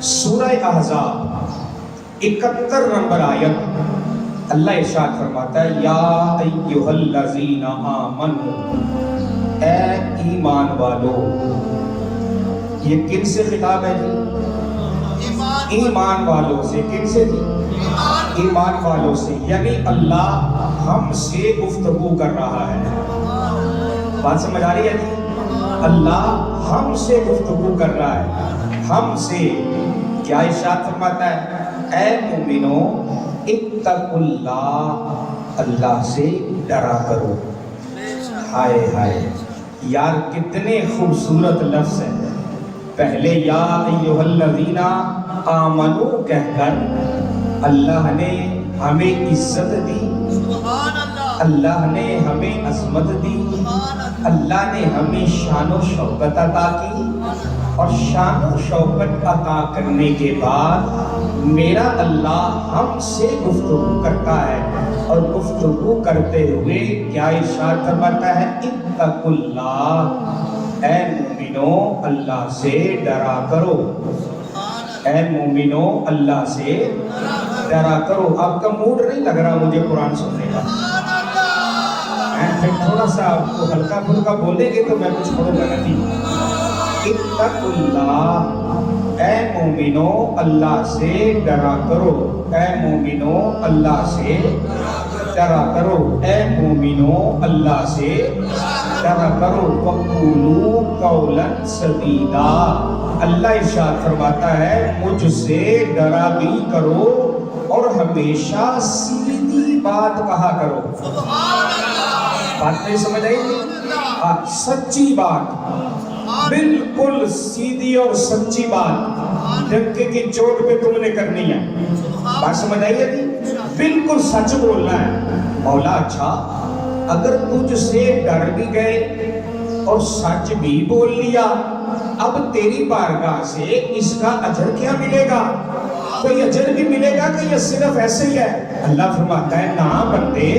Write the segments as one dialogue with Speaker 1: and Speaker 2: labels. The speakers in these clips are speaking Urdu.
Speaker 1: سورہ احزاب 71 نمبر آیت اللہ ارشاد فرماتا ہے یا ایھا الذین آمنوا، اے ایمان والو۔ یہ کن سے خطاب ہے جی؟ ایمان والوں سے۔ کن سے جی؟ ایمان والوں سے، یعنی اللہ ہم سے گفتگو کر رہا ہے۔ بات سمجھ آ رہی ہے جی؟ اللہ ہم سے گفتگو کر رہا ہے، ہم سے کیا ارشاد فرماتا ہے؟ اے مومنو اتقوا اللہ، اللہ سے ڈرا کرو۔ ہائے ہائے یار کتنے خوبصورت لفظ ہیں۔ پہلے یا ایھا الذین آمنو کہہ کر اللہ نے ہمیں عزت دی، اللہ نے ہمیں عظمت دی، اللہ نے ہمیں شان و شوکت عطا کی، اور شان و شوکت عطا کرنے کے بعد میرا اللہ ہم سے گفتگو کرتا ہے، اور گفتگو کرتے ہوئے کیا ارشاد فرماتا ہے؟ اتقوا اللہ، اے مومنو اللہ سے ڈرا کرو، اے مومنو اللہ سے ڈرا کرو۔ آپ کا موڈ نہیں لگ رہا مجھے قرآن سننے کا؟ پھر تھوڑا سا آپ کو ہلکا پھلکا بولیں گے تو میں کچھ پڑھوں گا نہیں۔ اتقوا اللہ، اے مومنو اللہ سے ڈرا کرو، اے مومنو اللہ سے ڈرا کرو، اے مومنو اللہ سے ڈرا کرو۔ وقولوا قولا سدیدا، اللہ ارشاد فرماتا ہے مجھ سے ڈرا بھی کرو اور ہمیشہ سیدھی بات کہا کرو۔ بات نہیں سمجھ آئی؟ سچی بات، بالکل سیدھی اور سچی بات، ڈنکے کی چوٹ پہ تم نے کرنی ہے۔ بات سمجھ آئی ہے؟ بالکل سچ بولنا ہے۔ مولا اچھا اگر تجھ سے ڈر بھی گئے اور سچ بھی بول لیا، اب تیری بارگاہ سے اس کا اجر کیا ملے گا؟ کوئی اجر بھی ملے گا کہ یہ صرف ایسے ہی ہے؟ اللہ فرماتا ہے نا بندے،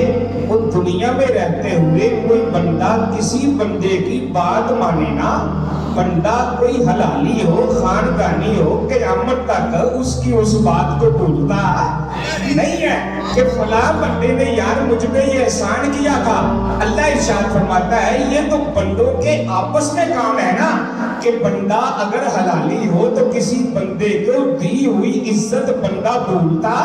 Speaker 1: وہ دنیا میں رہتے ہوئے کوئی بندہ کسی بندے کی بات مانے نا، بندہ کوئی حلالی ہو خاندانی ہو، قیامت تک اس کی اس بات کو بھولتا نہیں ہے کہ فلاں بندے نے یار مجھ پہ یہ احسان کیا تھا۔ اللہ ارشاد فرماتا ہے یہ تو بندوں کے آپس میں کام ہے نا، کہ بندہ اگر حلالی ہو تو کسی بندے کو دی ہوئی عزت بندہ بھولتا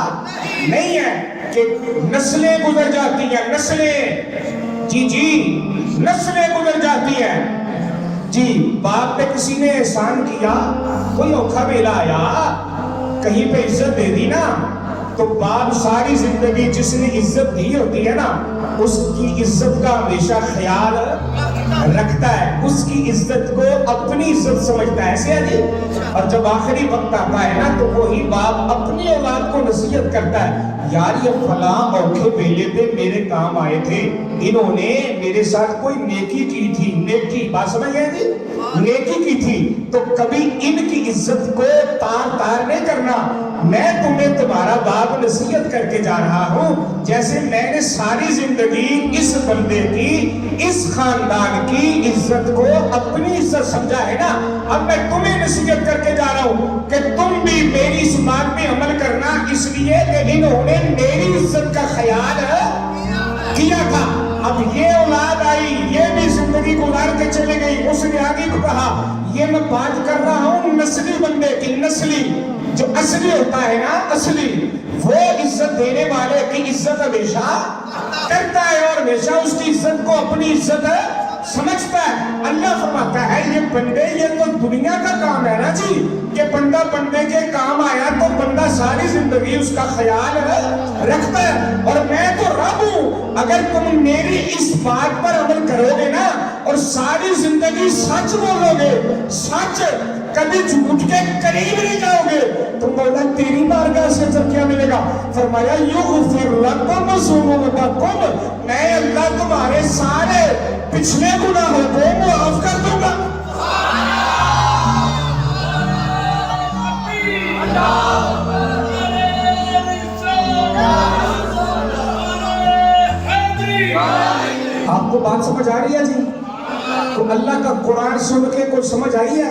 Speaker 1: نہیں ہے، کہ نسلیں گزر جاتی ہیں، نسلیں جی نسلیں گزر جاتی ہیں جی۔ باپ پہ کسی نے احسان کیا، کوئی اوکھا بیلا آیا کہیں پہ عزت دے دی نا، تو باپ ساری زندگی جس نے عزت دی ہوتی ہے نا اس کی عزت کا ہمیشہ خیال رکھتا ہے، اس کی عزت کو اپنی عزت سمجھتا ہے، ایسے ہے جی۔ اور جب آخری وقت آتا ہے نا تو وہی باپ اپنی اولاد کو نصیحت کرتا ہے، یار یہ فلاں اوکھے بیلے پہ میرے کام آئے تھے، انہوں نے میرے ساتھ کوئی نیکی کی تھی، نیکی، بات سمجھ گئے جی، نیکی کی تھی، تو کبھی ان کی عزت کو تار تار نہیں کرنا۔ میں تمہیں تمہارا باپ نصیحت کر کے جا رہا ہوں، جیسے میں نے ساری زندگی اس بندے کی، اس خاندان کی عزت کو اپنی عزت سمجھا ہے نا، اب میں تمہیں نصیحت کر کے جا رہا ہوں کہ تم بھی میری اس بات پہ عمل کرنا، اس لیے کہ انہوں نے میری عزت کا خیال کیا تھا۔ اب یہ اولاد آئی، یہ بھی زندگی گزار کے چلے گئی، اس نے آگے کو کہا یہ میں بات کر رہا ہوں نسلی بندے کی، نسلی جو اصلی ہوتا ہے نا، اصلی وہ عزت دینے والے کی عزت ہمیشہ کرتا ہے اور ہمیشہ اس کی عزت کو اپنی عزت سمجھتا ہے۔ اللہ فرماتا ہے یہ بندے، یہ تو دنیا کا کام ہے نا جی، کہ بندہ بندے کے کام آیا تو بندہ ساری زندگی اس کا خیال رکھتا ہے، اور میں تو رب ہوں، اگر تم میری اس بات پر عمل کرو گے نا اور ساری زندگی سچ بولو گے، سچ کبھی جھوٹ کے قریب نہیں جاؤ گے، تو مولا تیری بارگاہ سے جب کیا ملے گا؟ فرمایا یغفر لکم ذنوبکم، میں اللہ تمہارے سارے پچھلے گناہوں کو معاف کر دوں گا۔ آپ کو بات سمجھ آ رہی ہے جی؟ تو اللہ کا قرآن سن کے کچھ سمجھ آئی ہے؟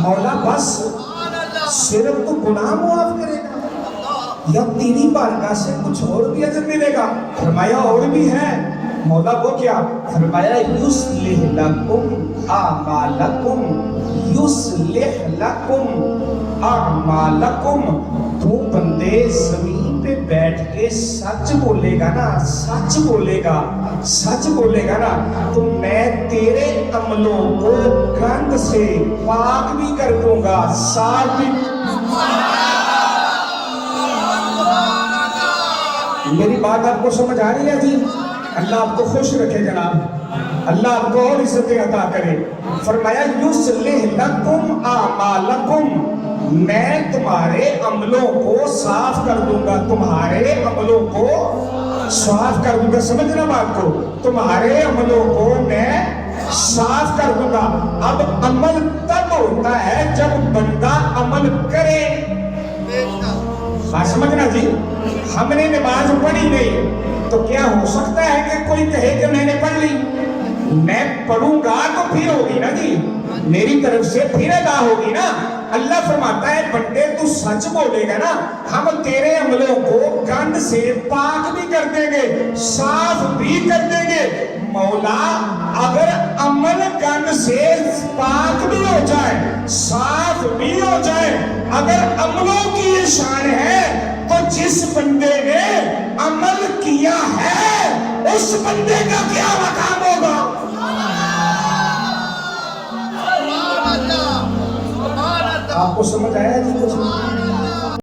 Speaker 1: مولا بس صرف تو گناہ معاف کرے گا یا تیری بارگاہ سے کچھ اور بھی اجر ملے گا؟ فرمایا اور بھی ہے۔ مولا وہ کیا؟ فرمایا یصلح لکم اعمالکم، یصلح لکم اعمالکم۔ تو بندے زمین پہ بیٹھ کے سچ بولے گا نا، سچ بولے گا، سچ بولے گا نا، تو میں تیرے عملوں کو گند سے پاک بھی کر دوں گا، صاف بھی۔ میری بات آپ کو سمجھ آ رہی ہے جی؟ اللہ آپ کو خوش رکھے جناب، اللہ آپ کو اور عزتیں عطا کرے۔ فرمایا یصلح لکم اعمالکم، میں تمہارے عملوں کو صاف کر دوں گا، تمہارے عملوں کو صاف کر دوں گا۔ سمجھنا بات کو، تمہارے عملوں کو میں صاف کر دوں گا۔ اب عمل تب ہوتا ہے جب بندہ عمل کرے۔ بات سمجھنا جی، ہم نے نماز پڑھی نہیں تو کیا ہو سکتا ہے کہ کوئی کہے کہ میں نے پڑھ لی؟ میں پڑھوں گا تو پھر ہوگی نا جی، میری طرف سے پھر ادا ہوگی نا۔ اللہ فرماتا ہے بندے تو سچ بولے گا نا، ہم تیرے عملوں کو گند سے پاک بھی کر دیں گے، صاف بھی کر دیں گے۔ مولا اگر عمل گند سے پاک بھی ہو جائے، صاف بھی ہو جائے، اگر عملوں کی یہ شان ہے تو جس بندے نے عمل کیا ہے اس بندے کا کیا مقام ہوگا؟ آپ کو سمجھ آیا جی؟